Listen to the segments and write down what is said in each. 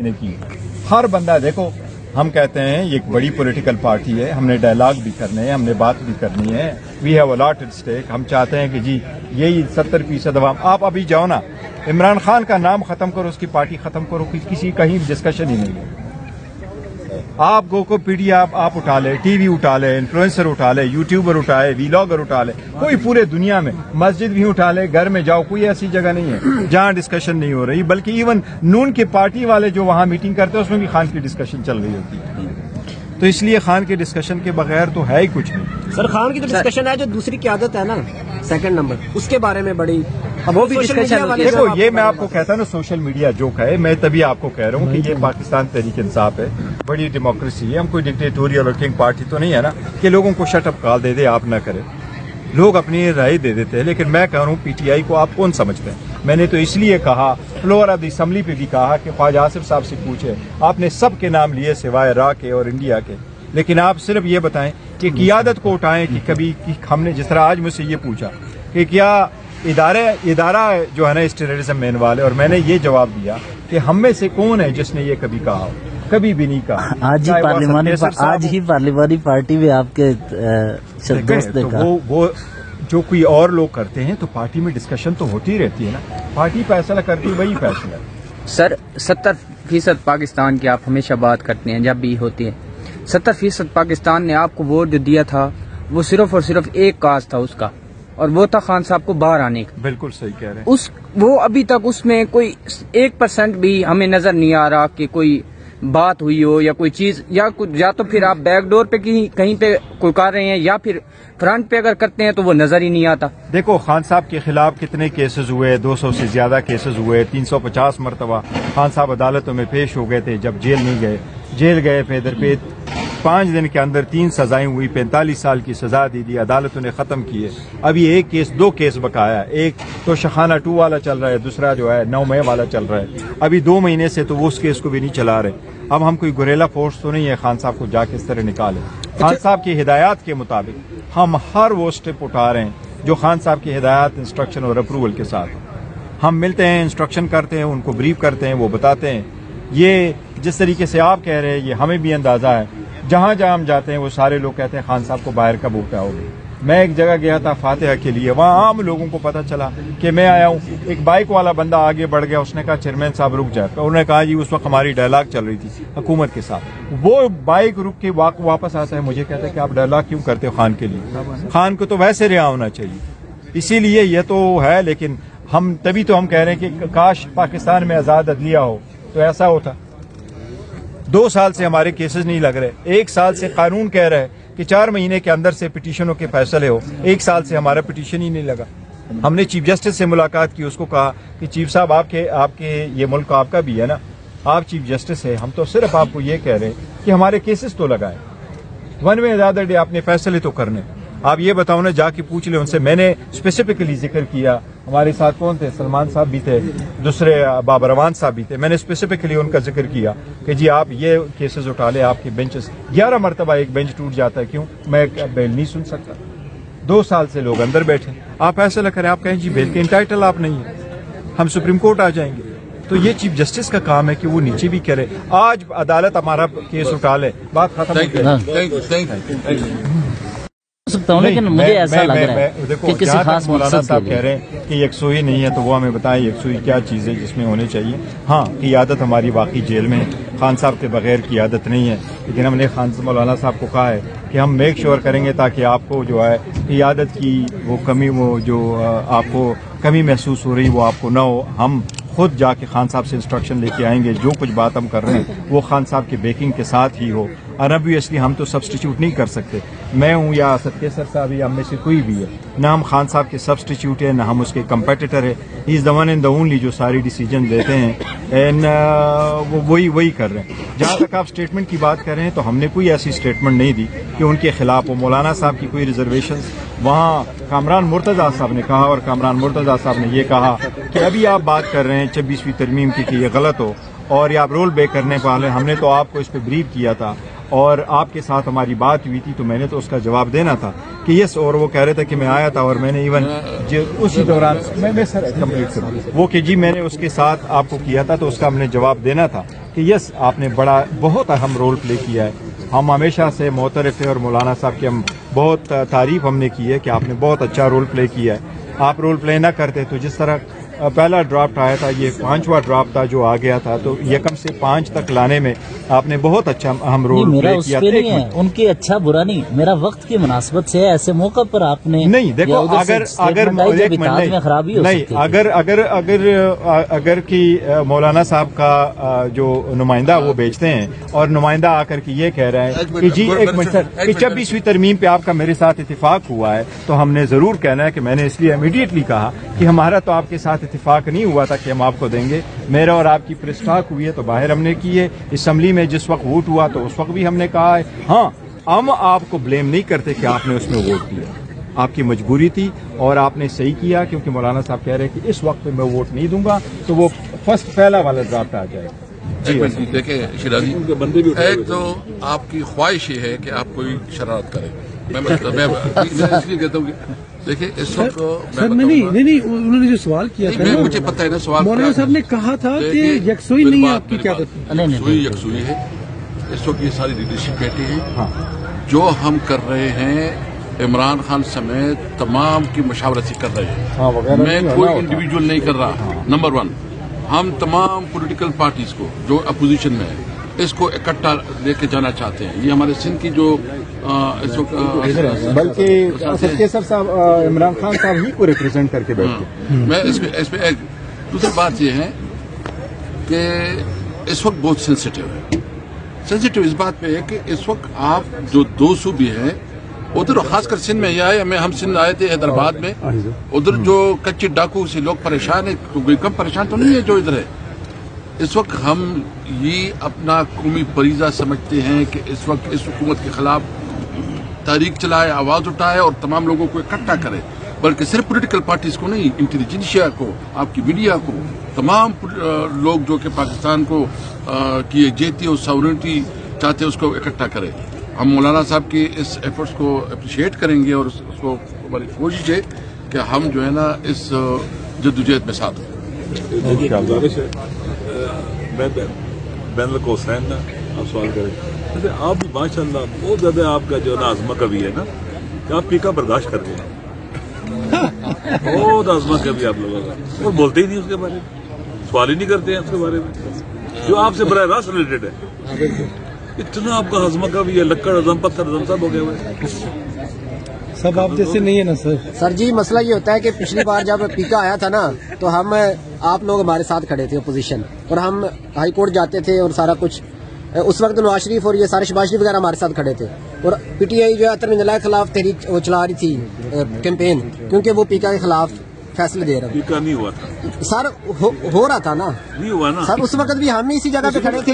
نے کی ہر بندہ دیکھو ہم کہتے ہیں یہ ایک بڑی پولیٹیکل پارٹی ہے، ہم نے ڈائلاگ بھی کرنے ہیں، ہم نے بات بھی کرنی ہے، we have a lot at stake. ہم چاہتے ہیں کہ جی یہی 70% عوام. آپ ابھی جاؤ نا عمران خان کا نام ختم کرو، اس کی پارٹی ختم کرو، کسی کہیں ڈسکشن ہی نہیں ہے. آپ کو پی ڈی آپ اٹھا لے، ٹی وی اٹھا لے، انفلوئنسر اٹھا لے، یوٹیوبر اٹھائے، ویلاگر اٹھا لے، کوئی پورے دنیا میں مسجد بھی اٹھا لے، گھر میں جاؤ، کوئی ایسی جگہ نہیں ہے جہاں ڈسکشن نہیں ہو رہی. بلکہ ایون نون کی پارٹی والے جو وہاں میٹنگ کرتے ہیں اس میں بھی خان کی ڈسکشن چل رہی ہوتی ہے. تو اس لیے خان کے ڈسکشن کے بغیر تو ہے ہی کچھ نہیں. سر خان کی جو ڈسکشن ہے جو دوسری قیادت ہے نا سیکنڈ نمبر، اس کے بارے میں بڑی وہ بھی ڈسکشن. دیکھو یہ میں آپ کو کہتا ہوں نا سوشل میڈیا جوک ہے، میں تبھی آپ کو کہہ رہا ہوں کہ یہ پاکستان تحریک انصاف ہے، بڑی ڈیموکریسی ہے. ہم کوئی ڈکٹیٹوریل اور کنگ پارٹی تو نہیں ہے نا کہ لوگوں کو شٹ اپ کال دے دے آپ نہ کرے. لوگ اپنی رائے دے دیتے ہیں، لیکن میں کہہ رہا ہوں پی ٹی آئی کو آپ کون سمجھتے ہیں؟ میں نے تو اس لیے کہا فلور آف دی اسمبلی پہ بھی کہا کہ خواجہ آصف صاحب سے پوچھے. آپ نے سب کے نام لیے سوائے را کے اور انڈیا کے، لیکن آپ صرف یہ بتائیں کہ قیادت کو اٹھائیں کہ کبھی ہم نے جس طرح آج مجھ سے یہ پوچھا کہ کیا ادارہ جو ہے نا اس ٹیررزم میں انوالو ہے، اور میں نے یہ جواب دیا کہ ہم میں سے کون ہے جس نے یہ کبھی کہا ہو؟ کبھی بھی نہیں کہا. آج ہی پارلیمانی پارٹی میں آپ کے دوست نے کہا. وہ جو کوئی اور لوگ کرتے ہیں تو پارٹی میں ڈسکشن تو ہوتی رہتی ہے نا، پارٹی فیصلہ کرتی وہی فیصلہ ہے. سر 70% پاکستان کی آپ ہمیشہ بات کرتے ہیں جب بھی ہوتی ہے. 70% پاکستان نے آپ کو ووٹ جو دیا تھا وہ صرف اور صرف ایک کاز تھا اس کا، اور وہ تھا خان صاحب کو باہر آنے کا. بالکل صحیح کہہ رہے ہیں. وہ ابھی تک اس میں کوئی 1% بھی ہمیں نظر نہیں آ رہا کہ کوئی بات ہوئی ہو یا کوئی چیز، یا تو پھر آپ بیک ڈور پہ کہیں پہ کوئی کر رہے ہیں یا پھر فرنٹ پہ اگر کرتے ہیں تو وہ نظر ہی نہیں آتا. دیکھو خان صاحب کے خلاف کتنے کیسز ہوئے، 200 سے زیادہ کیسز ہوئے، 350 مرتبہ خان صاحب عدالتوں میں پیش ہو گئے تھے. جب جیل نہیں گئے، جیل گئے پیدر پہ 5 دن کے اندر 3 سزائیں ہوئی، 45 سال کی سزا دی دی، عدالتوں نے ختم کیے. ابھی ایک کیس 2 کیس بقایا، ایک تو شخانہ 2 والا چل رہا ہے، دوسرا جو ہے 9 مئی والا چل رہا ہے. ابھی 2 مہینے سے تو وہ اس کیس کو بھی نہیں چلا رہے. اب ہم کوئی گوریلا فورس تو نہیں ہے خان صاحب کو جا کے اس طرح نکالے. خان صاحب کی ہدایات کے مطابق ہم ہر وہ اسٹیپ اٹھا رہے ہیں جو خان صاحب کی ہدایات، انسٹرکشن اور اپروول کے ساتھ. ہم ملتے ہیں، انسٹرکشن کرتے ہیں، ان کو بریف کرتے ہیں، وہ بتاتے ہیں. یہ جس طریقے سے آپ کہہ رہے ہیں یہ ہمیں بھی اندازہ ہے. جہاں ہم جاتے ہیں وہ سارے لوگ کہتے ہیں خان صاحب کو باہر کب ہوتا ہوگی. میں ایک جگہ گیا تھا فاتحہ کے لیے، وہاں عام لوگوں کو پتہ چلا کہ میں آیا ہوں. ایک بائک والا بندہ آگے بڑھ گیا، اس نے کہا چیئرمین صاحب رک جائے. انہوں نے کہا جی اس وقت ہماری ڈائلاگ چل رہی تھی حکومت کے ساتھ. وہ بائک رک کے واپس آتا ہے، مجھے کہتا ہے کہ آپ ڈائلاگ کیوں کرتے ہو خان کے لیے؟ خان کو تو ویسے رہا ہونا چاہیے. اسی لیے یہ تو ہے، لیکن ہم تبھی تو ہم کہہ رہے ہیں کہ کاش پاکستان میں آزاد عدلیہ ہو تو ایسا ہوتا. 2 سال سے ہمارے کیسز نہیں لگ رہے، 1 سال سے قانون کہہ رہے ہیں کہ 4 مہینے کے اندر سے پٹیشنوں کے فیصلے ہو. 1 سال سے ہمارا پٹیشن ہی نہیں لگا. ہم نے چیف جسٹس سے ملاقات کی، اس کو کہا کہ چیف صاحب آپ کے یہ ملک آپ کا بھی ہے نا، آپ چیف جسٹس ہے، ہم تو صرف آپ کو یہ کہہ رہے ہیں کہ ہمارے کیسز تو لگائیں. ون وے زیادہ ڈے آپ نے فیصلے تو کرنے. آپ یہ بتاؤ نا، جا کے پوچھ لیں ان سے. میں نے اسپیسیفکلی ذکر کیا، ہمارے ساتھ کون تھے؟ سلمان صاحب بھی تھے، دوسرے بابر امان صاحب بھی تھے. میں نے اسپیسیفکلی ان کا ذکر کیا کہ جی آپ یہ کیسز اٹھا لیں. آپ کے بینچز 11 مرتبہ ایک بینچ ٹوٹ جاتا ہے، کیوں؟ میں بیل نہیں سن سکتا. 2 سال سے لوگ اندر بیٹھے. آپ فیصلہ کریں، آپ کہیں جی بیل کے انٹائٹل آپ نہیں ہے، ہم سپریم کورٹ آ جائیں گے. تو یہ چیف جسٹس کا کام ہے کہ وہ نیچے بھی کرے. آج عدالت ہمارا کیس اٹھا لے، بات ختم. لیکن مجھے ایسا لگ رہا ہے کہ کسی خاص مولانا صاحب کہہ رہے ہیں کہ یکسوئی نہیں ہے، تو وہ ہمیں بتائیں یکسوئی کیا چیز ہے جس میں ہونے چاہیے. ہاں قیادت ہماری واقعی جیل میں ہے، خان صاحب کے بغیر قیادت نہیں ہے. لیکن ہم نے مولانا صاحب کو کہا ہے کہ ہم میک شور کریں گے تاکہ آپ کو جو ہے قیادت کی وہ کمی، وہ جو آپ کو کمی محسوس ہو رہی وہ آپ کو نہ ہو. ہم خود جا کے خان صاحب سے انسٹرکشن لے کے آئیں گے، جو کچھ بات ہم کر رہے ہیں وہ خان صاحب کے بیکنگ کے ساتھ ہی ہو. اور obviously ہم تو سبسٹیچیوٹ نہیں کر سکتے. میں ہوں یا اسد کیسر صاحب یا ہم میں سے کوئی بھی ہے، نہ ہم خان صاحب کے سبسٹیچیوٹ ہیں، نہ ہم اس کے کمپیٹیٹر ہے. He is the one and the only جو ساری ڈیسیجن دیتے ہیں، اینڈ وہ وہی کر رہے ہیں. جہاں تک آپ اسٹیٹمنٹ کی بات کر رہے ہیں تو ہم نے کوئی ایسی اسٹیٹمنٹ نہیں دی کہ ان کے خلاف وہ مولانا صاحب کی کوئی ریزرویشنز. وہاں کامران مرتضیٰ صاحب نے کہا، اور کامران مرتضیٰ صاحب نے یہ کہا کہ ابھی آپ بات کر رہے ہیں 26ویں ترمیم کی کہ یہ غلط ہو اور یہ آپ رول بیک کرنے والے. ہم نے تو آپ کو اس پہ بریف کیا تھا. اور آپ کے ساتھ ہماری بات ہوئی تھی تو میں نے تو اس کا جواب دینا تھا کہ یس، اور وہ کہہ رہے تھے کہ میں آیا تھا اور میں نے ایون اسی دوران میں سر کمپلیٹ کروں وہ کہ جی میں نے اس کے ساتھ آپ کو کیا تھا تو اس کا ہم نے جواب دینا تھا کہ یس آپ نے بہت اہم رول پلے کیا ہے. ہم ہمیشہ سے معترف ہیں اور مولانا صاحب کی ہم بہت تعریف ہم نے کی ہے کہ آپ نے بہت اچھا رول پلے کیا ہے. آپ رول پلے نہ کرتے تو جس طرح پہلا ڈرافٹ آیا تھا یہ 5واں ڈرافٹ تھا جو آ گیا تھا تو یکم سے 5 تک لانے میں آپ نے بہت اچھا اہم رول پلے کیا. نہیں ہے ان کی اچھا برا نہیں، میرا وقت کی مناسبت سے ایسے موقع پر آپ نے نہیں دیکھو اگر کی مولانا صاحب کا جو نمائندہ وہ بیچتے ہیں اور نمائندہ آ کر کے یہ کہہ رہے ہیں کہ جی ایک منٹ سر کہ 26ویں ترمیم پہ آپ کا میرے ساتھ اتفاق ہوا ہے تو ہم نے ضرور کہنا ہے کہ میں نے اس لیے امیڈیٹلی کہا کہ ہمارا تو آپ کے ساتھ اتفاق نہیں ہوا تھا کہ ہم آپ کو دیں گے. میرا اور آپ کی پریس ٹاک ہوئی ہے تو باہر ہم نے کی ہے. اسمبلی میں جس وقت ووٹ ہوا تو اس وقت بھی ہم نے کہا ہے. ہاں ہم آپ کو بلیم نہیں کرتے کہ آپ نے اس میں ووٹ دیا، آپ کی مجبوری تھی اور آپ نے صحیح کیا کیونکہ مولانا صاحب کہہ رہے ہیں کہ اس وقت پہ میں ووٹ نہیں دوں گا تو وہ پہلا والا ڈرافٹ آ جائے گا. دیکھیں شیرازی، ایک تو آپ کی خواہش یہ ہے کہ آپ کوئی شرارت کریں. میں اس لیے کہتا ہوں کہ دیکھیے اس وقت نہیں انہوں نے جو سوال کیا تھا مجھے پتہ ہے نا سوال مولانا صاحب نے کہا تھا کہ یکسوئی نہیں ہے آپ کی قیادت. یکسوئی ہے اس وقت. یہ ساری لیڈرشپ بیٹھی ہے. جو ہم کر رہے ہیں عمران خان سمیت تمام کی مشاورت سے کر رہے ہیں. میں کوئی انڈیویجول نہیں کر رہا. نمبر 1 ہم تمام پولیٹیکل پارٹیز کو جو اپوزیشن میں ہے اس کو اکٹھا لے کے جانا چاہتے ہیں. یہ ہمارے سندھ کی جو اس وقت بلکہ کیسر صاحب عمران خان صاحب ہی کو ریپرزینٹ کر کے بیٹھتے. میں اس پہ ایک دوسری بات یہ ہے کہ اس وقت بہت سینسیٹیو اس بات پہ ہے کہ اس وقت آپ جو 2 صوبے ہیں ادھر خاص کر سندھ میں یہ آئے ہم سندھ آئے تھے حیدرآباد میں. ادھر جو کچے ڈاکو سے لوگ پریشان ہیں کوئی کم پریشان تو نہیں ہے جو ادھر ہے. اس وقت ہم یہ اپنا قومی فریضہ سمجھتے ہیں کہ اس وقت اس حکومت کے خلاف تحریک چلائے، آواز اٹھائے اور تمام لوگوں کو اکٹھا کرے. بلکہ صرف پولیٹیکل پارٹیز کو نہیں، انٹیلیجنسیا کو، آپ کی میڈیا کو، تمام لوگ جو کہ پاکستان کو کی جیتی اور ساورنٹی چاہتے ہیں اس کو اکٹھا کرے. ہم مولانا صاحب کی اس ایفرٹس کو اپریشیٹ کریں گے اور اس کو ہماری کوشش ہے کہ ہم جو ہے نا اس جدوجہد میں ساتھ ہوں. بین الحسین آپ سوال کریں. جیسے آپ بھی ماشاء اللہ بہت زیادہ آپ کا جو نا آزما کبھی ہے نا کہ آپ پیکا برداشت کر گئے. بہت آزما کبھی آپ لوگوں کا اور بولتے ہی نہیں اس کے بارے میں، سوال ہی نہیں کرتے ہیں اس کے بارے میں جو آپ سے براہ راست ریلیٹڈ ہے. اتنا آپ کا ہضمہ کا بھی ہے، لکڑ ہضم پتھر ہضم سب ہو گئے ہوئے. سب آپ جیسے نہیں ہے نا سر جی مسئلہ یہ ہوتا ہے کہ پچھلی بار جب پیکا آیا تھا نا تو ہم آپ لوگ ہمارے ساتھ کھڑے تھے اپوزیشن اور ہم ہائی کورٹ جاتے تھے اور سارا کچھ. اس وقت نواز شریف اور یہ سارے شہباز شریف وغیرہ ہمارے ساتھ کھڑے تھے اور پی ٹی آئی جو ہے اطہر منجلہ کے خلاف تحریک وہ چلا رہی تھی کیمپین کیونکہ وہ پیکا کے خلاف فیصلے دے رہا. پیکا نہیں ہوا تھا سر، ہو رہا تھا نا، نہیں ہوا نا سر. اس وقت بھی ہم اسی جگہ پہ کھڑے تھے.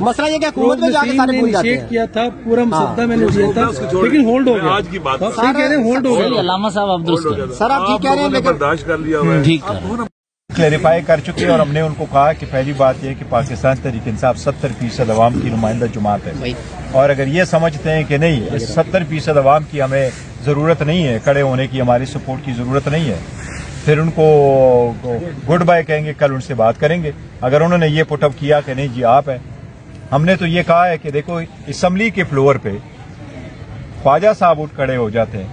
مسئلہ یہ کہ حکومت میں جا کے سارے بھول جاتے ہیں. کیا تھا پورا مسودہ میں نے دیا تھا لیکن ہولڈ ہو گیا. آج کی بات ہولڈ ہو گیا. علامہ صاحب آپ درست سر آپ ٹھیک کہہ رہے ہیں لیکن برداشت کر لیا ہوا ہے. ٹھیک ہے کلیریفائی کر چکے اور ہم نے ان کو کہا کہ پہلی بات یہ کہ پاکستان تحریک انصاف 70% عوام کی نمائندہ جماعت ہے اور اگر یہ سمجھتے ہیں کہ نہیں اس 70% عوام کی ہمیں ضرورت نہیں ہے، کھڑے ہونے کی ہماری سپورٹ کی ضرورت نہیں ہے، پھر ان کو گڈ بائی کہیں گے، کل ان سے بات کریں گے. اگر انہوں نے یہ پٹ اپ کیا کہ نہیں جی آپ ہیں، ہم نے تو یہ کہا ہے کہ دیکھو اسمبلی کے فلور پہ خواجہ صاحب اٹھ کھڑے ہو جاتے ہیں.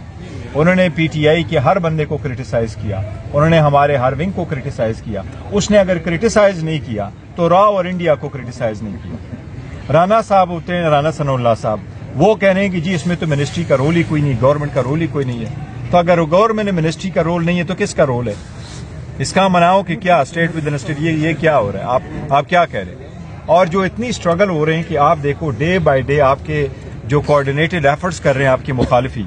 انہوں نے پی ٹی آئی کے ہر بندے کو کرٹیسائز کیا، انہوں نے ہمارے ہر ونگ کو کرٹیسائز کیا. اس نے اگر کرٹیسائز نہیں کیا تو راؤ اور انڈیا کو کرٹیسائز نہیں کیا. رانا صاحب ہوتے ہیں، رانا ثناء اللہ صاحب، وہ کہہ رہے ہیں کہ جی اس میں تو منسٹری کا رول ہی کوئی نہیں، گورنمنٹ کا رول ہی کوئی نہیں ہے. تو اگر گورنمنٹ میں منسٹری کا رول نہیں ہے تو کس کا رول ہے؟ اس کا مناؤ کہ کیا اسٹیٹ ود اسٹیٹ یہ کیا ہو رہا ہے؟ آپ کیا کہہ رہے ہیں؟ اور جو اتنی اسٹرگل ہو رہے ہیں کہ آپ دیکھو ڈے بائی ڈے آپ کے جو کوآرڈینیٹڈ ایفرٹس کر رہے ہیں آپ کے مخالفی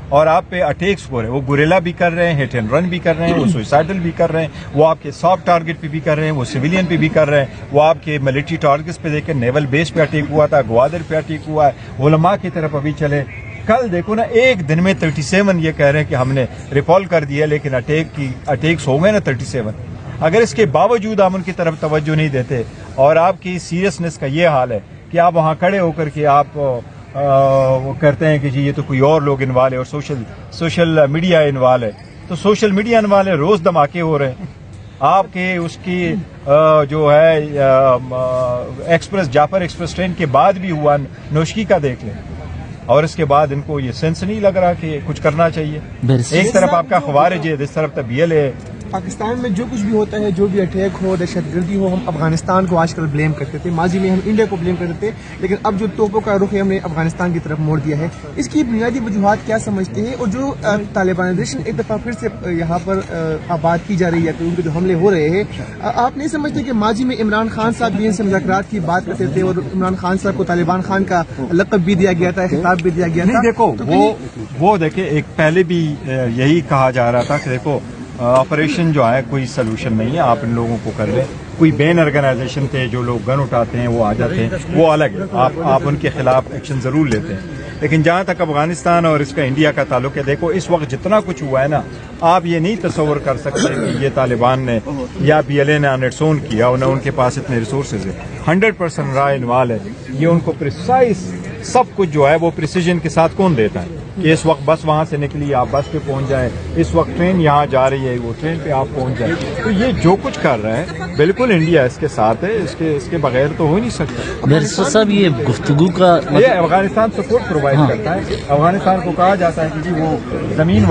اور آپ پہ اٹیکس ہو رہے ہیں، وہ گوریلا بھی کر رہے ہیں، ہٹ اینڈ رن بھی کر رہے ہیں، وہ سوئسائڈل بھی کر رہے ہیں، وہ آپ کے سافٹ ٹارگٹ پہ بھی کر رہے ہیں، وہ سویلین پہ بھی کر رہے ہیں، وہ آپ کے ملٹری ٹارگٹس پہ دیکھیں نیول بیس پہ اٹیک ہوا تھا، گوادر پہ اٹیک ہوا ہے، علماء کی طرف ابھی چلے. کل دیکھو نا ایک دن میں 37 یہ کہہ رہے ہیں کہ ہم نے ریپال کر دیا لیکن اٹیکس ہو گئے نا 37. اگر اس کے باوجود ہم ان کی طرف توجہ نہیں دیتے اور آپ کی سیریسنس کا یہ حال ہے کہ آپ وہاں کھڑے ہو کر کے آپ وہ کرتے ہیں کہ جی یہ تو کوئی اور لوگ انوالو ہے اور سوشل میڈیا انوالو ہے. تو سوشل میڈیا انوالو ہے, روز دھماکے ہو رہے ہیں. آپ کے اس کی جو ہے ایکسپریس جعفر ایکسپریس ٹرین کے بعد بھی ہوا نوشکی کا دیکھ لیں, اور اس کے بعد ان کو یہ سینس نہیں لگ رہا کہ کچھ کرنا چاہیے. ایک طرف آپ کا خوارج ہے, اس طرف BLA ہے. پاکستان میں جو کچھ بھی ہوتا ہے, جو بھی اٹیک ہو, دہشت گردی ہو, ہم افغانستان کو آج کل بلیم کرتے تھے, ماضی میں ہم انڈیا کو بلیم کرتے تھے, لیکن اب جو توپوں کا رخ ہے ہم نے افغانستان کی طرف موڑ دیا ہے. اس کی بنیادی وجوہات کیا سمجھتے ہیں؟ اور جو طالبانائزیشن ایک دفعہ پھر سے یہاں پر آباد کی جا رہی ہے, ان کے جو حملے ہو رہے ہیں, آپ نہیں سمجھتے کہ ماضی میں عمران خان صاحب بھی ان سے مذاکرات کی بات کرتے تھے اور عمران خان صاحب کو طالبان خان کا لقب بھی دیا گیا تھا, خطاب بھی دیا گیا تھا؟ دیکھو وہ دیکھیں, ایک پہلے بھی یہی کہا جا رہا تھا کہ دیکھو آپریشن جو ہے کوئی سلوشن نہیں ہے, آپ ان لوگوں کو کر لیں. کوئی بین آرگنائزیشن تھے جو لوگ گن اٹھاتے ہیں وہ آ جاتے ہیں, وہ الگ ہے, آپ ان کے خلاف ایکشن ضرور لیتے ہیں. لیکن جہاں تک افغانستان اور اس کا انڈیا کا تعلق ہے, دیکھو اس وقت جتنا کچھ ہوا ہے نا, آپ یہ نہیں تصور کر سکتے کہ یہ طالبان نے یا BLA نے آن اٹس اون کیا, اور نہ ان کے پاس اتنے ریسورسز ہیں. 100% رائے انوالو ہے. یہ ان کو پریسائز سب کچھ جو ہے وہ پریسیجن کے ساتھ کون دیتا ہے کہ اس وقت بس وہاں سے نکلی, آپ بس پہ پہنچ جائیں, اس وقت ٹرین یہاں جا رہی ہے, وہ ٹرین پہ آپ پہنچ جائیں. تو یہ جو کچھ کر رہا ہے بالکل انڈیا اس کے ساتھ ہے, اس کے بغیر تو ہو ہی نہیں سکتا. بیرسٹر صاحب یہ گفتگو کا یہ افغانستان سپورٹ پرووائڈ کرتا ہے. افغانستان کو کہا جاتا ہے کہ جی وہ زمین